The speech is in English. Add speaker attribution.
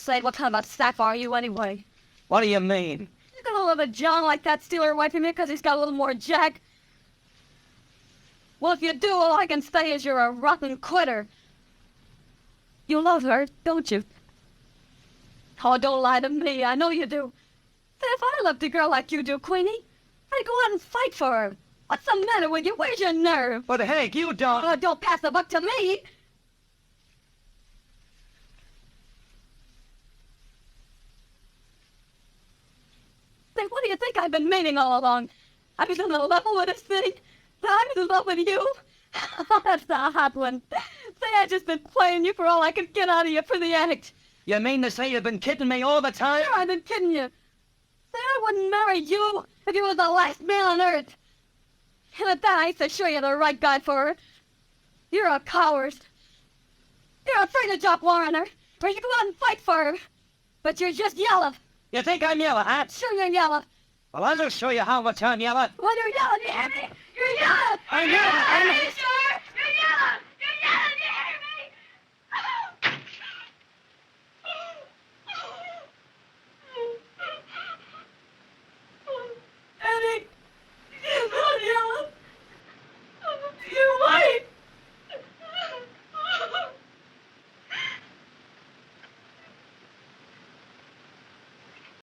Speaker 1: sake, what kind of a sap are you anyway?
Speaker 2: What do you mean?
Speaker 1: You're gonna let a John like that steal her away from you because he's got a little more jack? Well, if you do, all I can say is you're a rotten quitter. You love her, don't you? Oh, don't lie to me. I know you do. But if I loved a girl like you do, Queenie, I'd go out and fight for her. What's the matter with you? Where's your nerve?
Speaker 2: But Hank, you don't...
Speaker 1: Oh, don't pass the buck to me. Then what do you think I've been meaning all along? I was in love with this thing. I was in love with you. That's a hot one. Say I just been playing you for all I could get out of you for the act.
Speaker 2: You mean to say you've been kidding me all the time?
Speaker 1: Sure, I've been kidding you. Say I wouldn't marry you if you was the last man on earth. And at that, I ain't so sure you're the right guy for her. You're a coward. You're afraid to drop war on her, or you go out and fight for her. But you're just yellow.
Speaker 2: You think I'm yellow, huh?
Speaker 1: Sure you're yellow.
Speaker 2: Well, I'll just show you how much I'm yellow.
Speaker 1: Well, you're yellow, you hear me? You're yellow!
Speaker 2: I'm yellow!
Speaker 1: Sure